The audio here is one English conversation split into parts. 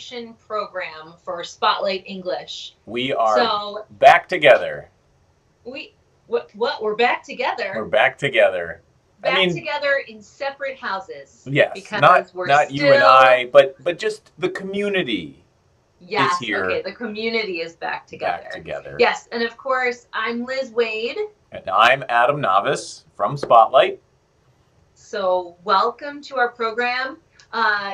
conversation program for Spotlight English. We are back together. We're back together. We're back together. Together in separate houses. Yes, because not you and I, but just the community. Yes, is here. Okay, the community is back together. Back together. Yes, and of course, I'm Liz Wade. And I'm Adam Navis from Spotlight. So welcome to our program.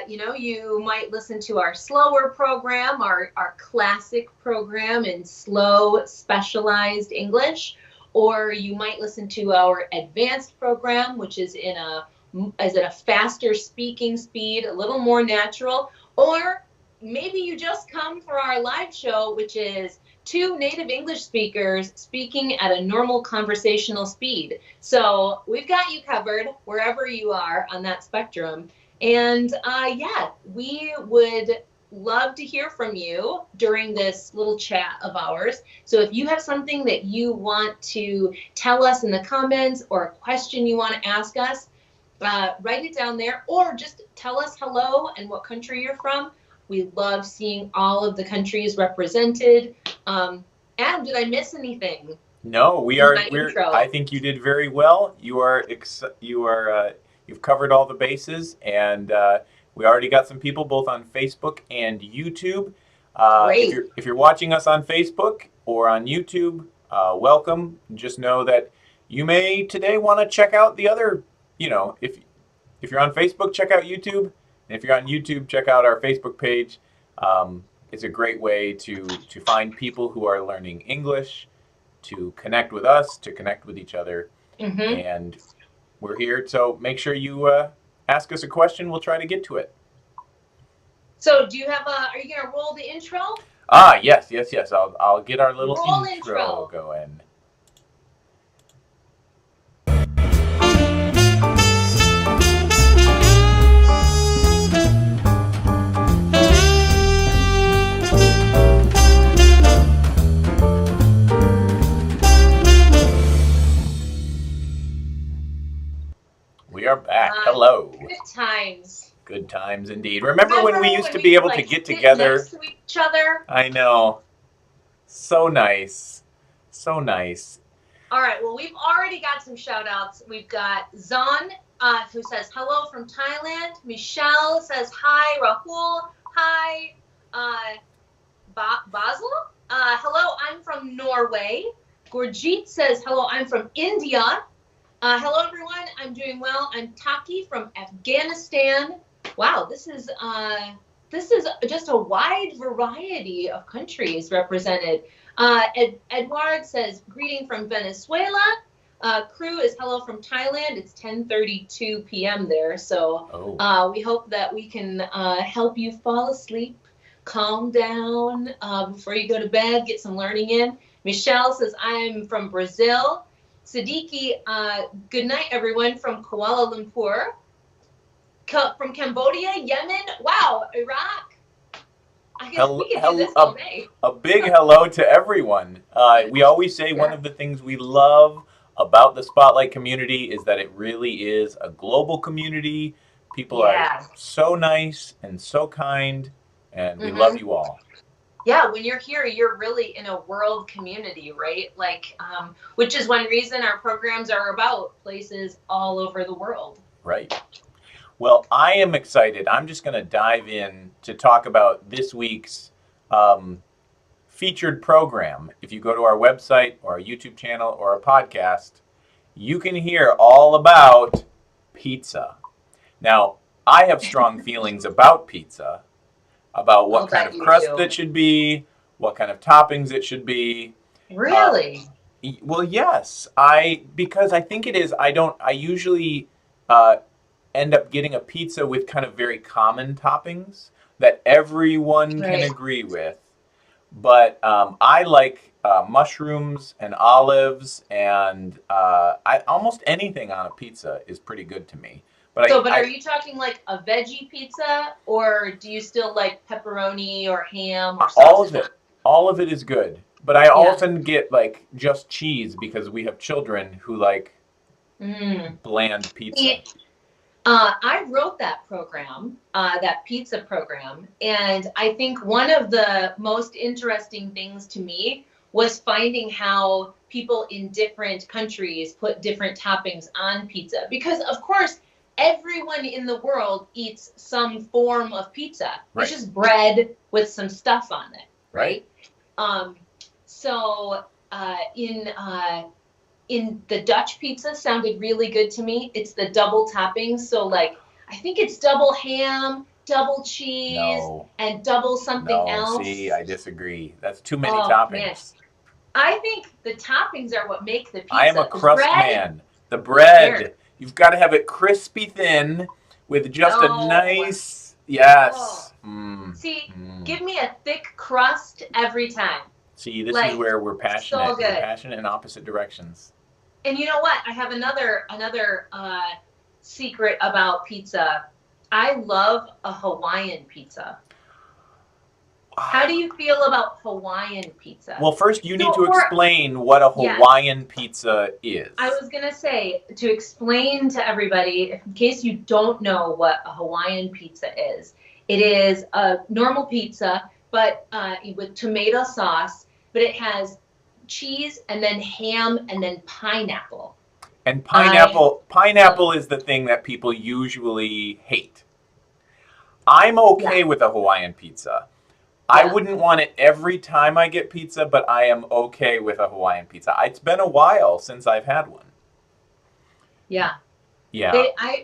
You might listen to our slower program, our classic program in slow, specialized English, or you might listen to our advanced program, which is at a faster speaking speed, a little more natural, or maybe you just come for our live show, which is two native English speakers speaking at a normal conversational speed. So we've got you covered wherever you are on that spectrum. And we would love to hear from you during this little chat of ours. So if you have something that you want to tell us in the comments or a question you want to ask us, write it down there, or just tell us hello and what country you're from. We love seeing all of the countries represented. Adam, did I miss anything? No, I think you did very well. You've covered all the bases, and we already got some people both on Facebook and YouTube. Great. If you're watching us on Facebook or on YouTube, welcome. Just know that you may today want to check out the other. If you're on Facebook, check out YouTube. And if you're on YouTube, check out our Facebook page. It's a great way to find people who are learning English, to connect with us, to connect with each other. Mm-hmm. And we're here, so make sure you ask us a question. We'll try to get to it. So are you going to roll the intro? Yes. I'll get our little intro going. We are back. Hello. Good times indeed. Remember when we used to be able to get together? Next to each other? I know. So nice. All right. Well, we've already got some shout outs. We've got Zon, who says hello from Thailand. Michelle says hi. Rahul, hi. Basel, hello, I'm from Norway. Gurjeet says hello, I'm from India. Hello, everyone. I'm doing well. I'm Taki from Afghanistan. Wow, this is just a wide variety of countries represented. Edward says greeting from Venezuela. Crew is hello from Thailand. It's 10:32 p.m. there, so we hope that we can help you fall asleep, calm down before you go to bed, get some learning in. Michelle says I'm from Brazil. Siddiqui, good night, everyone, from Kuala Lumpur. From Cambodia, Yemen, wow, Iraq. I guess we could do this all day. A big hello to everyone. We always say one of the things we love about the Spotlight community is that it really is a global community. People are so nice and so kind, and we love you all. Yeah, when you're here, you're really in a world community, right? Which is one reason our programs are about places all over the world. Right. Well, I am excited. I'm just going to dive in to talk about this week's featured program. If you go to our website or our YouTube channel or our podcast, you can hear all about pizza. Now, I have strong feelings about pizza. About what kind of crust it should be, what kind of toppings it should be. Really? Well, yes. Because I think it is. I usually end up getting a pizza with kind of very common toppings that everyone can agree with. But I like mushrooms and olives, and almost anything on a pizza is pretty good to me. But are you talking like a veggie pizza, or do you still like pepperoni or ham or sausage? All of it is good. But I often get like just cheese because we have children who like bland pizza. I wrote that program, that pizza program, and I think one of the most interesting things to me was finding how people in different countries put different toppings on pizza. Because, of course, everyone in the world eats some form of pizza. It's Right. just bread with some stuff on it, Right. right? Um, so in the Dutch pizza sounded really good to me. It's the double toppings. So like I think it's double ham, double cheese, No. and double something No. See, else. I disagree. That's too many Oh man. toppings. I think the toppings are what make the I am a pizza. The crust bread, man. The who cares? bread, you've got to have it crispy thin with just a No. nice, Oh. yes. See, give me a thick crust every time. See, this is Like where we're so passionate. We're good. passionate in opposite directions. And you know what? I have another secret about pizza. I love a Hawaiian pizza. How do you feel about Hawaiian pizza? Well, first you need So, to or explain what a yes, Hawaiian pizza is. I was gonna say to explain to everybody, in case you don't know what a Hawaiian pizza is, it is a normal pizza, but with tomato sauce, but it has cheese and then ham and then pineapple. And I love pineapple is the thing that people usually hate. I'm okay yeah, with a Hawaiian pizza. I yeah, wouldn't want it every time I get pizza, but I am okay with a Hawaiian pizza. It's been a while since I've had one. yeah. Yeah.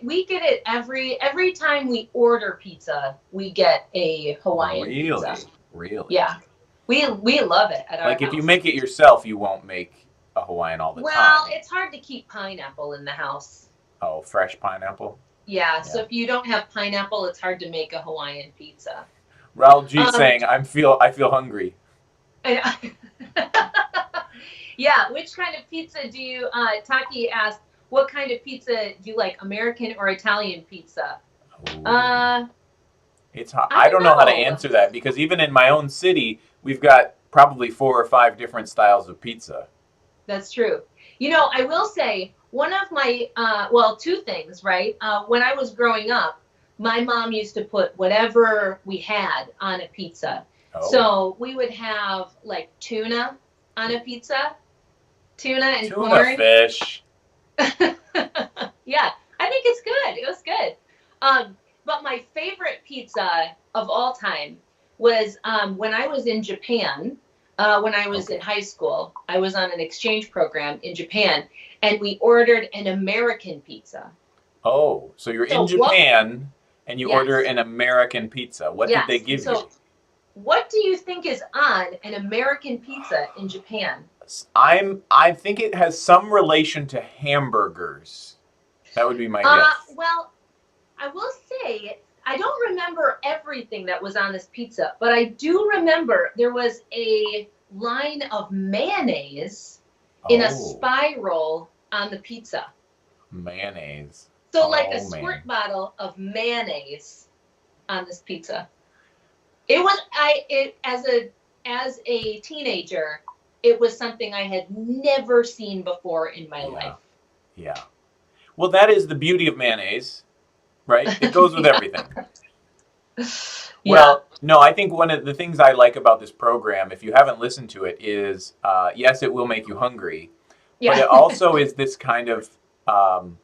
We get it every time we order pizza, we get a Hawaiian pizza. Really? Really? Yeah. We love it at our Like if you house. make it yourself, you won't make a Hawaiian all the Well, time. it's hard to keep pineapple in the house. Oh, fresh pineapple? Yeah, so Yeah. if you don't have pineapple, it's hard to make a Hawaiian pizza. Raul G Um, saying, I feel hungry. I- yeah, which kind of pizza do you, Taki asked, what kind of pizza do you like, American or Italian pizza? Ooh. Uh, It's hot. I I don't don't know how to know. answer that because even in my own city, we've got probably 4 or 5 different styles of pizza. That's true. You know, I will say one of my, well, two things, right? When I was growing up, my mom used to put whatever we had on a pizza. Oh. So we would have like tuna on a pizza, tuna and Tuna corn. fish. Yeah, I think it's good. It was good. But my favorite pizza of all time was when I was in Japan. When I was in Okay. high school, I was on an exchange program in Japan, and we ordered an American pizza. Oh, so you're in So what? Japan and you order Yes, an American pizza. What did they yes. give you? So what do you think is on an American pizza in Japan? I think it has some relation to hamburgers. That would be my guess. Well, I will say I don't remember everything that was on this pizza, but I do remember there was a line of mayonnaise in a Oh, spiral on the pizza. mayonnaise. So like a Oh man. squirt bottle of mayonnaise on this pizza. It was I it as a teenager, it was something I had never seen before in my Yeah. life. Yeah. Well, that is the beauty of mayonnaise, right? It goes with Yeah. everything. Yeah. Well, no, I think one of the things I like about this program, if you haven't listened to it, is yes, it will make you hungry, but Yeah. it also is this kind of um,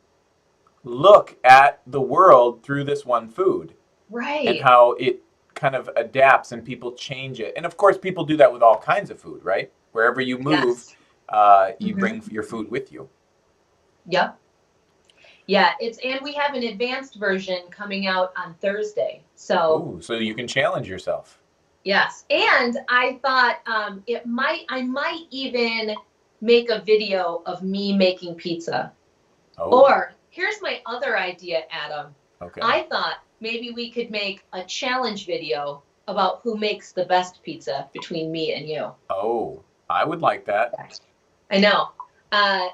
look at the world through this one food and Right. how it kind of adapts and people change it. And of course, people do that with all kinds of food, right? Wherever you move, Yes. you Hmm. bring your food with you. Yep. Yeah, it's and we have an advanced version coming out on Thursday. So, Ooh, so you can challenge yourself. yes. And I thought I might even make a video of me making pizza. Oh, Or here's my other idea, Adam. okay. I thought maybe we could make a challenge video about who makes the best pizza between me and you. Oh, I would like that. I know.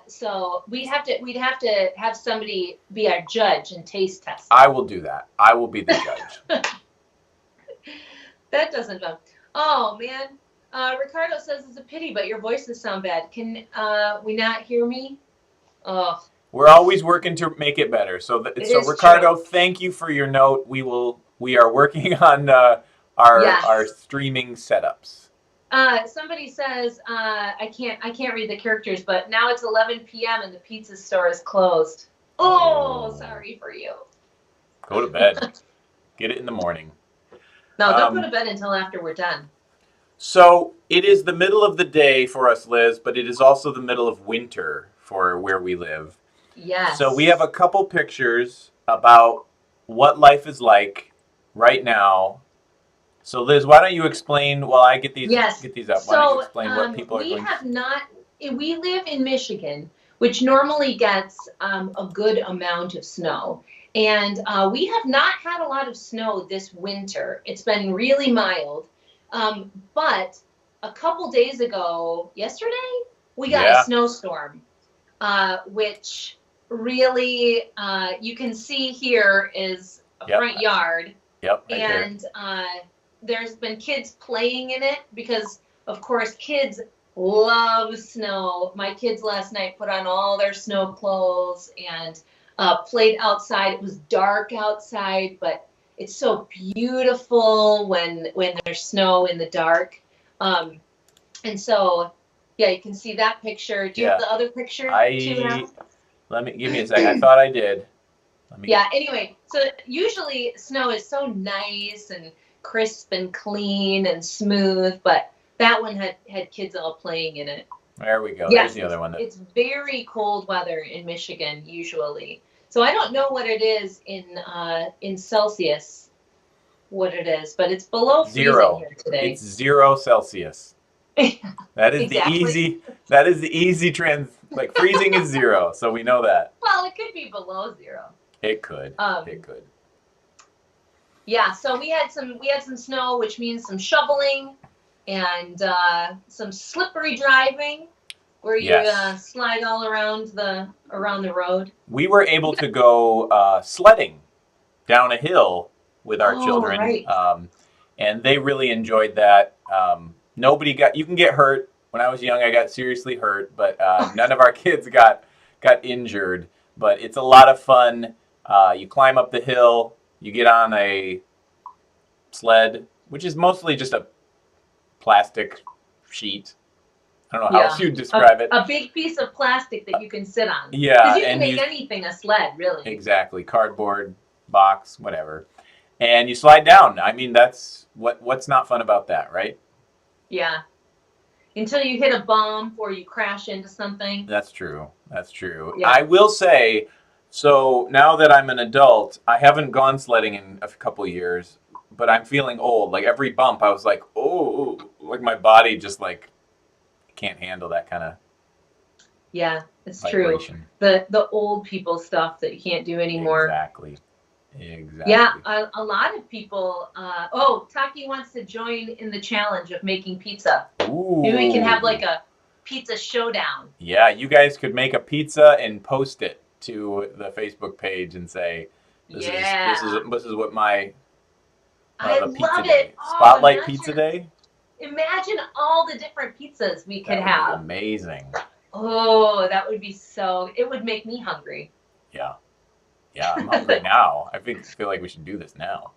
So we'd have to have somebody be our judge and taste test I it. will do that. I will be the judge. That doesn't fun. Oh man. Ricardo says it's a pity, but your voices sound bad. Can we not hear me? Oh. We're always working to make it better. So It so is Ricardo, true. thank you for your note. We are working on our Yes. streaming setups. Somebody says I can't read the characters, but now it's 11 p.m. and the pizza store is closed. Oh, sorry for you. Go to bed. Get it in the morning. No, don't go to bed until after we're done. So it is the middle of the day for us, Liz, but it is also the middle of winter for where we live. So we have Yes. a couple pictures about what life is like right now. So Liz, why don't you explain while I Yes. get these up? Why don't you So explain what people are we going to have see? not. We live in Michigan, which normally gets a good amount of snow, and we have not had a lot of snow this winter. It's been really mild, but a couple days ago, yesterday, we got a Yeah. snowstorm, which really you can see here is a Yep. front yard, Yep. Right there. and there's been kids playing in it because, of course, kids love snow. My kids last night put on all their snow clothes and played outside. It was dark outside, but it's so beautiful when there's snow in the dark. And so, yeah, you can see that picture. Do you have Yeah. the other picture too, I Al? Let me give me a second. I thought I did. Let me Yeah, get. anyway, so usually snow is so nice and crisp and clean and smooth, but that one had kids all playing in it. There we go. There's Yes, the other one. it's very cold weather in Michigan usually. So I don't know what it is in Celsius, what it is, but it's below freezing Zero. here It's today. 0 Celsius. That is the Exactly. easy. That is the easy trans. Like freezing is 0, so we know that. Well, it could be below zero. It could. Um, It could. yeah, so we had some snow, which means some shoveling and some slippery driving, where you Yes. slide all around the road. We were able to go sledding down a hill with our Oh, children, right. and they really enjoyed that. Nobody got. You can get hurt. When I was young, I got seriously hurt, but none of our kids got injured. But it's a lot of fun. You climb up the hill. You get on a sled, which is mostly just a plastic sheet. I don't know how else Yeah, you'd a, describe it. a big piece of plastic that you can sit on, because Yeah, you can and make you anything a sled, really. exactly cardboard box, whatever, and you slide down. I mean, that's what's not fun about that, right? Yeah, until you hit a bump or you crash into something. That's true. That's true. Yeah. I will say, so now that I'm an adult, I haven't gone sledding in a couple years, but I'm feeling old. Like every bump, I was like, oh, like my body just like can't handle that kind of Yeah, it's true. vibration. The old people stuff that you can't do anymore. Exactly. Yeah, Exactly. a lot of people. Oh, Taki wants to join in the challenge of making pizza. Maybe we can have like Ooh. a pizza showdown. Yeah, you guys could make a pizza and post it to the Facebook page and say, Yeah, this is what my I the pizza love day. it. Oh, Spotlight Pizza Day? imagine all the different pizzas we could That would be have. amazing. Oh, that would be so. It would make me hungry. Yeah. Yeah, I'm hungry now. Feel like we should do this now.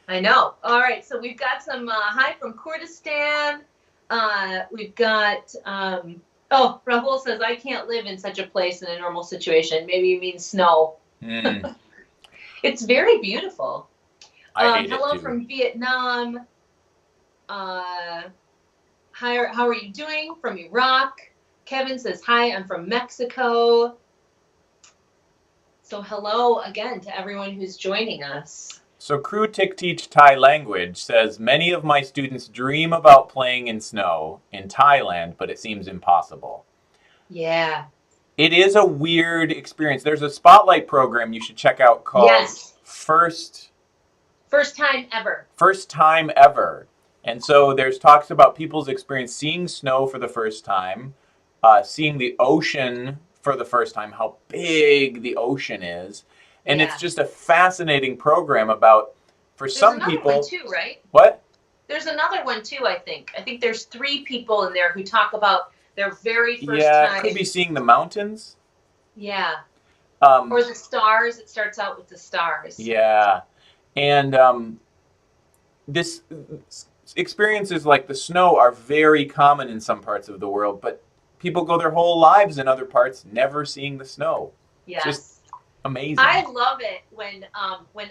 I know. All right, so we've got some hi from Kurdistan. We've got. Oh, Rahul says I can't live in such a place in a normal situation. Maybe you mean snow. Mm, It's very beautiful. I hate it Hello too. from Vietnam. Hi, how are you doing? From Iraq. Kevin says hi. I'm from Mexico. So hello again to everyone who's joining us. So Crew Tick Teach Thai Language says many of my students dream about playing in snow in Thailand, but it seems impossible. Yeah. It is a weird experience. There's a spotlight program you should check out called Yes. First Time ever. First Time Ever. And so there's talks about people's experience seeing snow for the first time, seeing the ocean for the first time, how big the ocean is. And Yeah. it's just a fascinating program about, for There's some another people. one too, right? What? There's another one too, I think. I think there's 3 people in there who talk about their very first Yeah, time. it could be seeing the mountains. Yeah. Or the stars. It starts out with the stars. Yeah. And this experiences like the snow are very common in some parts of the world, but people go their whole lives in other parts never seeing the snow. It's just Yes. amazing. I love it when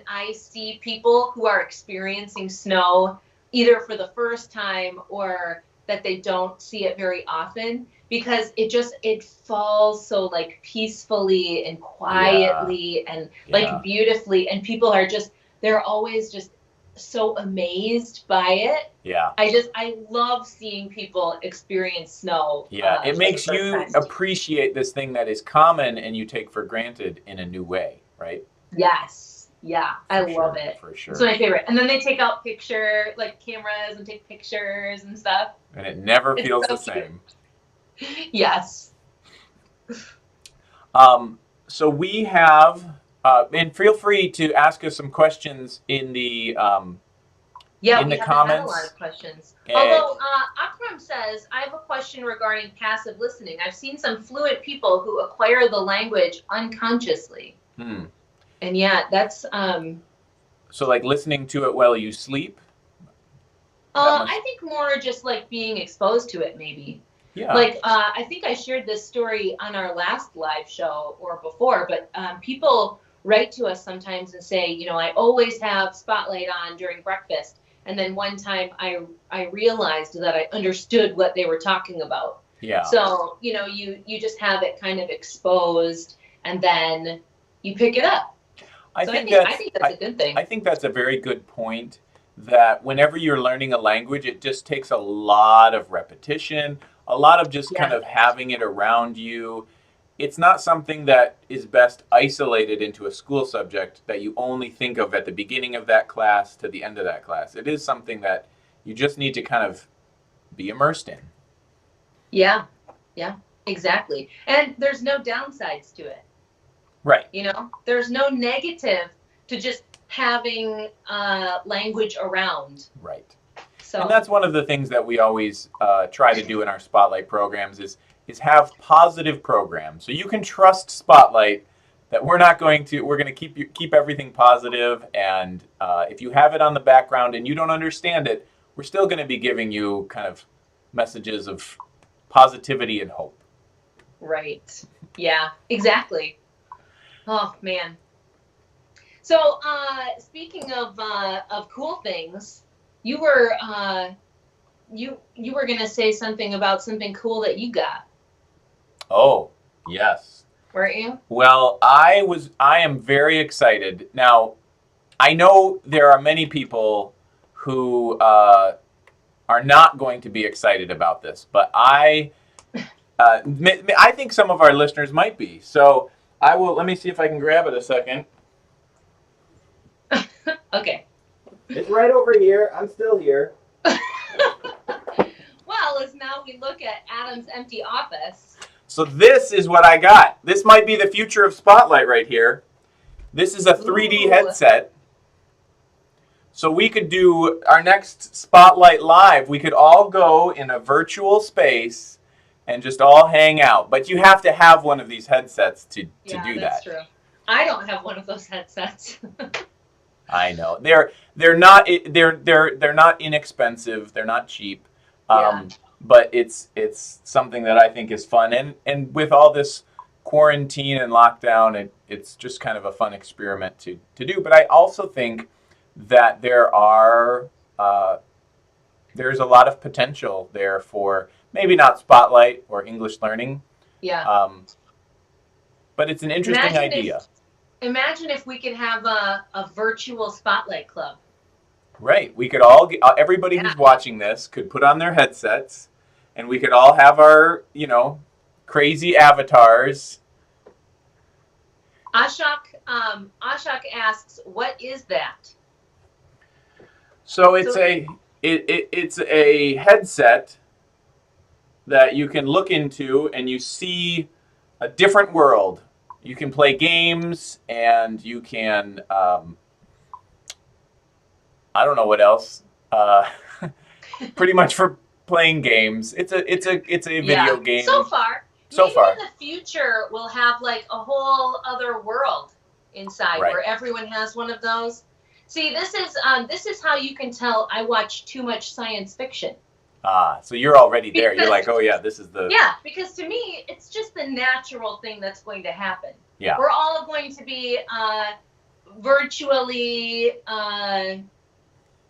I see people who are experiencing snow either for the first time or that they don't see it very often, because it falls so like peacefully and quietly and like beautifully, and people are just, they're always just so amazed by it. Yeah. I love seeing people experience snow. Yeah, it for makes the first you time. appreciate this thing that is common and you take for granted in a new way, right? Yes. Yeah, I love it. For sure. It's my favorite. And then they take out cameras and take pictures and stuff. And it never It's feels so the same. Yes. So we have, and feel free to ask us some questions in the Yeah, in we the haven't comments. had a lot of questions. Although Akram says, I have a question regarding passive listening. I've seen some fluent people who acquire the language unconsciously. And yeah, that's so like listening to it while you sleep? I think more just like being exposed to it, maybe. Yeah. Like, I think I shared this story on our last live show or before, but people write to us sometimes and say, you know, I always have Spotlight on during breakfast. And then one time I realized that I understood what they were talking about. Yeah. So, you know, you just have it kind of exposed and then you pick it up. I think that's a good thing. I think that's a very good point, that whenever you're learning a language, it just takes a lot of repetition, a lot of just kind of having it around you. It's not something that is best isolated into a school subject that you only think of at the beginning of that class to the end of that class. It is something that you just need to kind of be immersed in. Yeah, exactly. And there's no downsides to it. Right. You know, there's no negative to just having language around. Right. So, and that's one of the things that we always try to do in our Spotlight programs is have positive programs. So you can trust Spotlight that we're going to keep everything positive, and if you have it on the background and you don't understand it, we're still going to be giving you kind of messages of positivity and hope. Right. Yeah, exactly. Oh man. So speaking of cool things, you were going to say something about something cool that you got. Oh, yes. Weren't you? Well, I am very excited. Now, I know there are many people who are not going to be excited about this, but I think some of our listeners might be. So let me see if I can grab it a second. Okay. It's right over here. I'm still here. Well, as now we look at Adam's empty office. So this is what I got. This might be the future of Spotlight right here. This is a 3D headset. So we could do our next Spotlight Live. We could all go in a virtual space and just all hang out. But you have to have one of these headsets to do that. Yeah, that's true. I don't have one of those headsets. I know. They're not inexpensive. They're not cheap. But it's something that I think is fun. And with all this quarantine and lockdown, it's just kind of a fun experiment to do. But I also think that there's a lot of potential there for maybe not Spotlight or English learning. Yeah. But it's an interesting idea. Imagine if we could have a virtual Spotlight Club. Right. We could all everybody who's watching this could put on their headsets, and we could all have our, crazy avatars. Ashok asks, "What is that?" So it's a headset that you can look into, and you see a different world. You can play games, and you can I don't know what else. Pretty much for playing games. It's a video game. So far, so maybe far. in the future we'll have like a whole other world inside Right. where everyone has one of those. See, this is how you can tell I watch too much science fiction. So you're already there. You're Because like, oh yeah, this is the yeah, because to me it's just the natural thing that's going to happen. yeah. We're all going to be virtually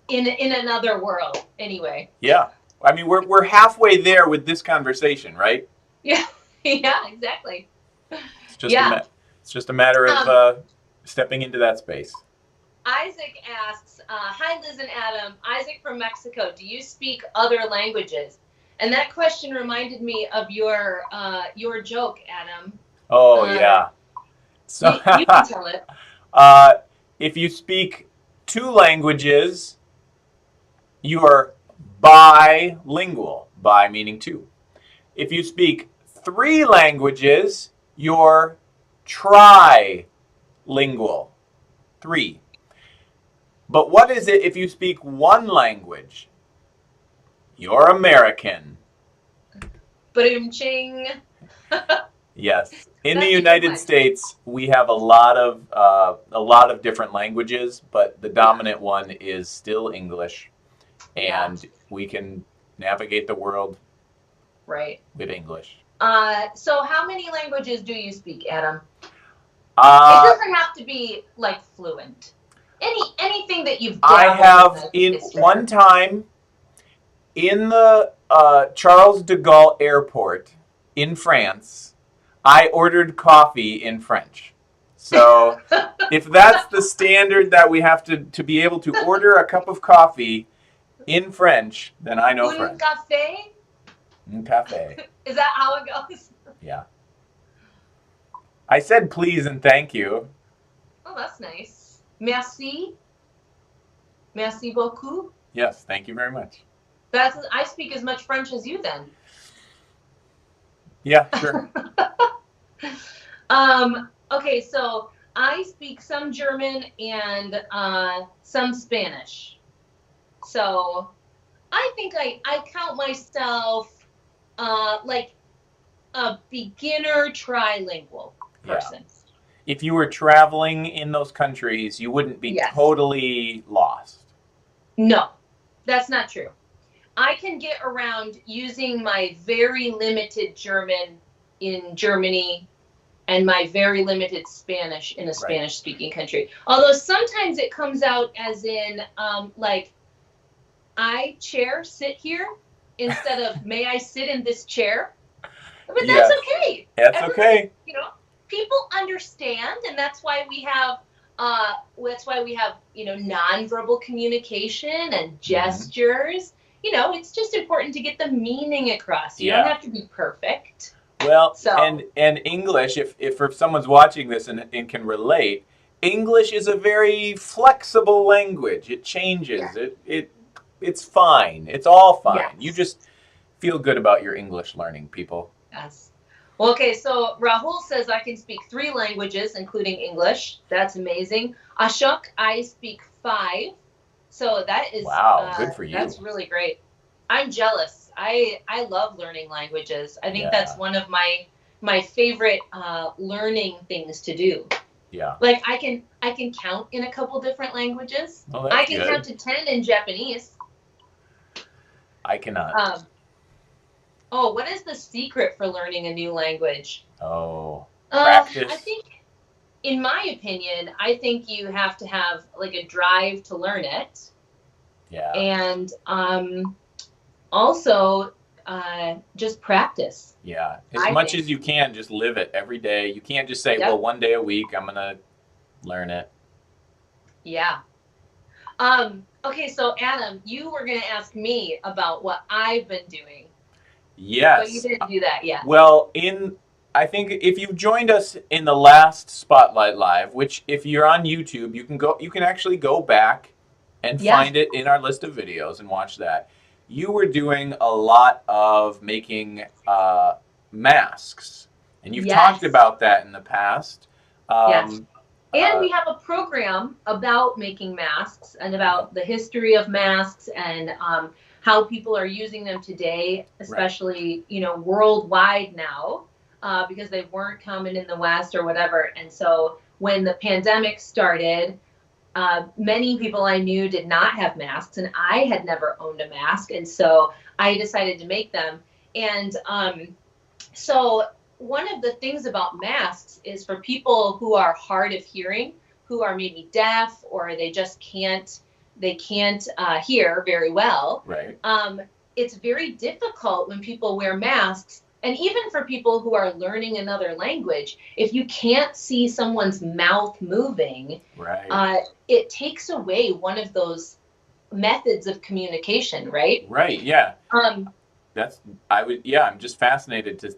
in another world anyway. Yeah. I mean, we're halfway there with this conversation, right? Yeah, yeah, exactly. It's just Yeah. it's just a matter of stepping into that space. Isaac asks, hi Liz and Adam, Isaac from Mexico, do you speak other languages? And that question reminded me of your joke, Adam. Oh yeah. So You can tell it. if you speak 2 languages, you are bilingual. Bi meaning 2. If you speak 3 languages, you're trilingual. 3. But what is it if you speak 1 language? You're American. Boom-ching. Yes. In the United States, we have a lot of different languages, but the dominant one is still English, and we can navigate the world with English. So how many languages do you speak, Adam? It doesn't have to be like fluent. Anything that you've done. I have one time in the Charles de Gaulle Airport in France, I ordered coffee in French. So if that's the standard that we have to be able to order a cup of coffee in French, then I know French. Café? Un café. Is that how it goes? Yeah. I said please and thank you. Oh, that's nice. Merci. Merci beaucoup. Yes, thank you very much. I speak as much French as you then. Yeah, sure. Okay, so I speak some German and some Spanish. So I think I count myself like a beginner trilingual person. Yeah. If you were traveling in those countries, you wouldn't be totally lost. No, that's not true. I can get around using my very limited German in Germany and my very limited Spanish in a Spanish-speaking country. Although sometimes it comes out as in, like, I chair, sit here, instead of may I sit in this chair? But that's okay. That's okay. You know, people understand, and that's why we have nonverbal communication and gestures. You know, it's just important to get the meaning across. You don't have to be perfect. Well, and English, if someone's watching this and can relate, English is a very flexible language. It changes. Yeah. It's fine. It's all fine. Yes. You just feel good about your English learning, people. Yes. Well, okay, so Rahul says I can speak 3 languages, including English. That's amazing. Ashok, I speak 5. So that is good for you. That's really great. I'm jealous. I love learning languages. I think that's one of my favorite learning things to do. Yeah. Like I can count in a couple different languages. Oh, that's I can count to 10 in Japanese. I cannot. What is the secret for learning a new language? Practice. I think, in my opinion, I think you have to have like a drive to learn it. Yeah. And also just practice. Yeah. As much as you can, just live it every day. You can't just say, well, one day a week, I'm going to learn it. Yeah. Okay, so Adam, you were going to ask me about what I've been doing. Yes. But you didn't do that yet. Well, I think if you've joined us in the last Spotlight Live, which if you're on YouTube, you can actually go back and find it in our list of videos and watch that. You were doing a lot of making masks, and you've talked about that in the past. Yes. And we have a program about making masks and about the history of masks and how people are using them today, especially, worldwide now. because they weren't common in the West or whatever. And so when the pandemic started, many people I knew did not have masks, and I had never owned a mask. And so I decided to make them. And so one of the things about masks is for people who are hard of hearing, who are maybe deaf, or they just can't hear very well. Right. It's very difficult when people wear masks. And even for people who are learning another language, if you can't see someone's mouth moving, right. It takes away one of those methods of communication, right? Right. Yeah. I'm just fascinated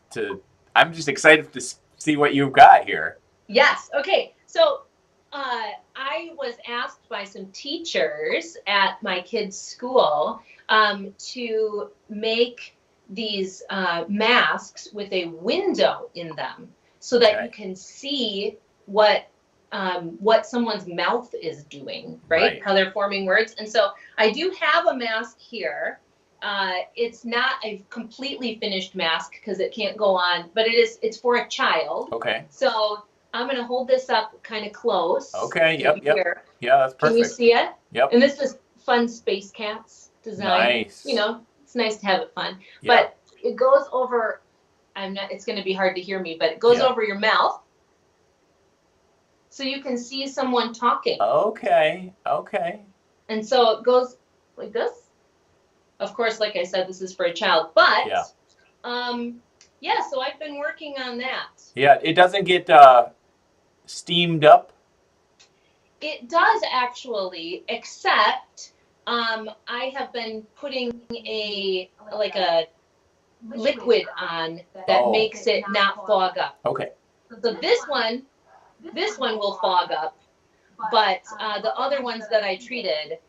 I'm just excited to see what you've got here. Yes. Okay. So I was asked by some teachers at my kids' school to make these masks with a window in them so that you can see what someone's mouth is doing, right? How they're forming words. And so I do have a mask here. It's not a completely finished mask because it can't go on, but it's for a child. Okay. So I'm going to hold this up kind of close. Okay. Yep. Yeah, that's perfect. Can you see it? Yep. And this is fun Space Cats design. Nice. It's nice to have it fun. Yeah. But it goes over, it's going to be hard to hear me, but it goes over your mouth. So you can see someone talking. Okay. And so it goes like this. Of course, like I said, this is for a child, but so I've been working on that. Yeah, it doesn't get steamed up. It does actually, except I have been putting a liquid on that makes it not fog up. Okay. So this one will fog up, but the other ones that I treated,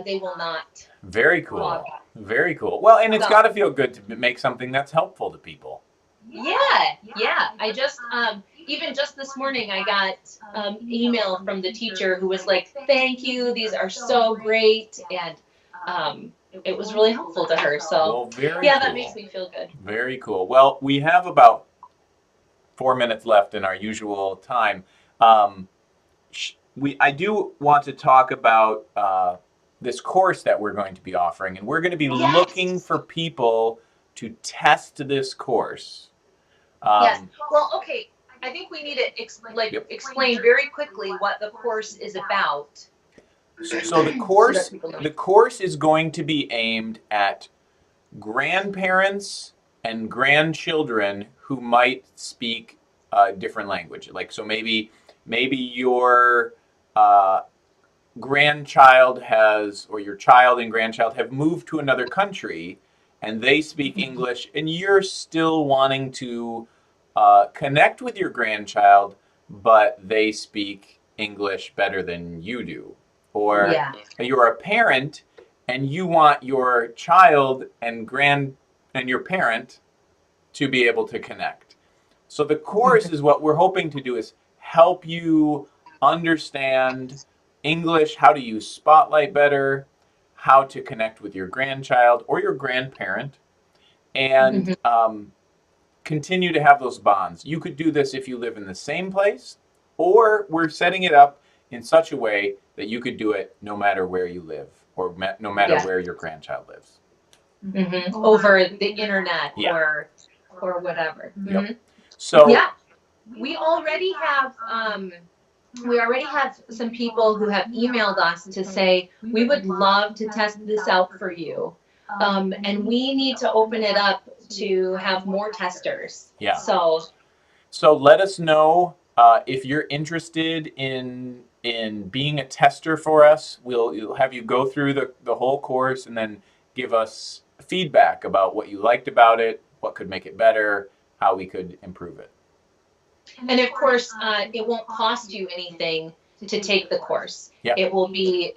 they will not. Very cool. Very cool. Well, and it's got to feel good to make something that's helpful to people. Yeah. I just even just this morning I got email from the teacher who was like, "Thank you. These are so great," and it was really helpful to her. So cool. That makes me feel good. Very cool. Well, we have about 4 minutes left in our usual time. I do want to talk about this course that we're going to be offering, and we're going to be looking for people to test this course. Yes. Well, okay. I think we need to explain very quickly what the course is about. So the course is going to be aimed at grandparents and grandchildren who might speak a different language. Like, so maybe your grandchild or your child and grandchild have moved to another country and they speak English, and you're still wanting to connect with your grandchild, but they speak English better than you do. Or you're a parent and you want your child and your parent to be able to connect. So the course is what we're hoping to do is help you understand English, how to use Spotlight better, how to connect with your grandchild or your grandparent, and continue to have those bonds. You could do this if you live in the same place, or we're setting it up in such a way that you could do it no matter where you live or no matter where your grandchild lives. Over the internet or whatever. Yep. So we already have some people who have emailed us to say, we would love to test this out for you. And we need to open it up to have more testers. Yeah. So let us know if you're interested in being a tester for us. We'll have you go through the whole course and then give us feedback about what you liked about it, what could make it better, how we could improve it. And of course, it won't cost you anything to take the course. Yep. It will be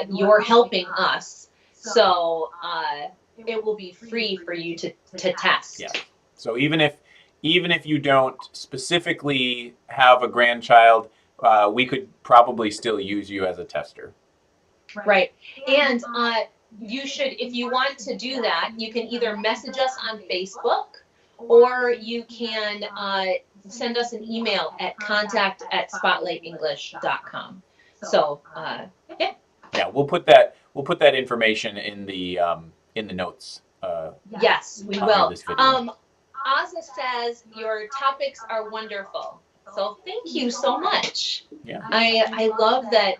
you're helping us, so it will be free for you to test. Yeah. So even if you don't specifically have a grandchild, we could probably still use you as a tester. Right. And you should, if you want to do that, you can either message us on Facebook, or you can send us an email at contact@spotlightenglish.com. So, yeah. Yeah, we'll put that information in the notes. Yes, we under will. this video. Ozza says your topics are wonderful. So thank you so much. Yeah. I love that.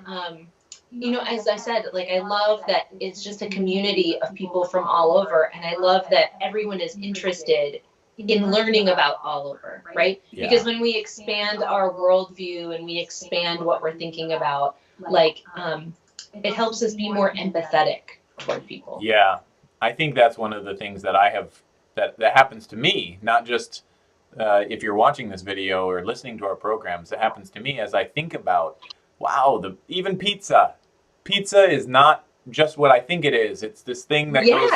You know, as I said, like I love that it's just a community of people from all over, and I love that everyone is interested in learning about all over, right? Yeah. Because when we expand our worldview and we expand what we're thinking about, like it helps us be more empathetic toward people. Yeah, I think that's one of the things that I have that happens to me, not just if you're watching this video or listening to our programs. It happens to me as I think about, wow, even pizza. Pizza is not just what I think it is. It's this thing that goes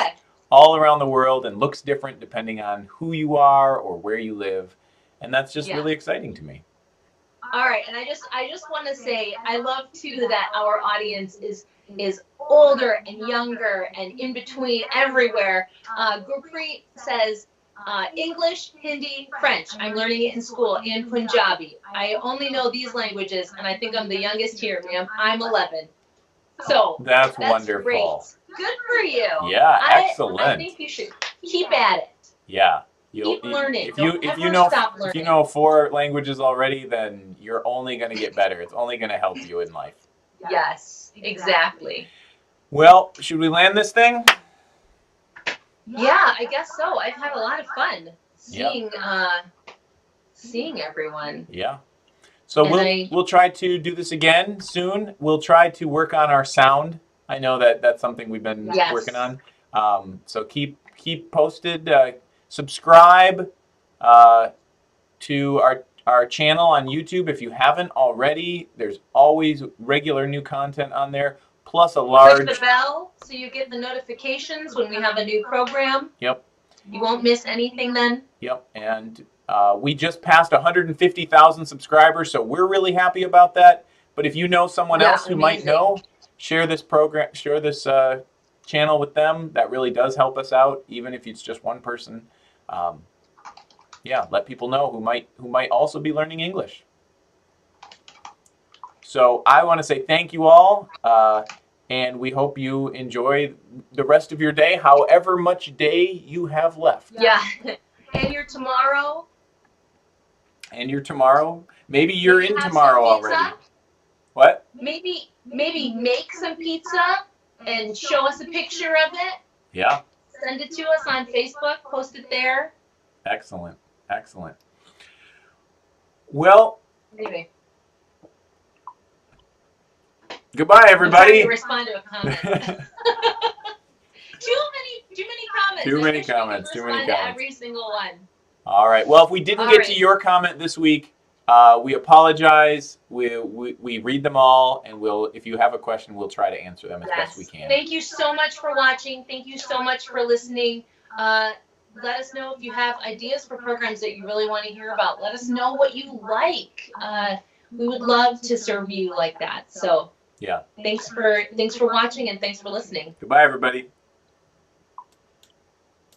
all around the world and looks different depending on who you are or where you live, and that's just really exciting to me. All right, and I just want to say I love too that our audience is older and younger and in between everywhere. Gurpreet says English, Hindi, French. I'm learning it in school, and Punjabi. I only know these languages, and I think I'm the youngest here, ma'am. I'm 11. So that's wonderful. Great. Good for you. Yeah, excellent. I think you should keep at it. Yeah. Keep learning. If you know 4 languages already, then you're only going to get better. It's only going to help you in life. Yes, exactly. Well, should we land this thing? Yeah, I guess so. I've had a lot of fun seeing everyone. Yeah. So we'll try to do this again soon. We'll try to work on our sound. I know that's something we've been working on. So keep posted. Subscribe to our channel on YouTube if you haven't already. There's always regular new content on there. Plus a large... Push the bell so you get the notifications when we have a new program. Yep. You won't miss anything then. Yep. And we just passed 150,000 subscribers, so we're really happy about that. But if you know someone else who might know, share this channel with them. That really does help us out, even if it's just one person. Let people know who might also be learning English. So I want to say thank you all, and we hope you enjoy the rest of your day, however much day you have left. Yeah, and your tomorrow. Maybe you're in tomorrow already. What? Maybe make some pizza and show us a picture of it. Yeah. Send it to us on Facebook. Post it there. Excellent. Well. Maybe. Goodbye, everybody. I'm trying to respond to a comment. Too many comments. Too many comments. To every single one. All right. Well, if we didn't get to your comment this week, we apologize. We read them all, and if you have a question, we'll try to answer them as best we can. Thank you so much for watching. Thank you so much for listening. Let us know if you have ideas for programs that you really want to hear about. Let us know what you like. We would love to serve you like that. So. Yeah. Thanks for watching and thanks for listening. Goodbye, everybody.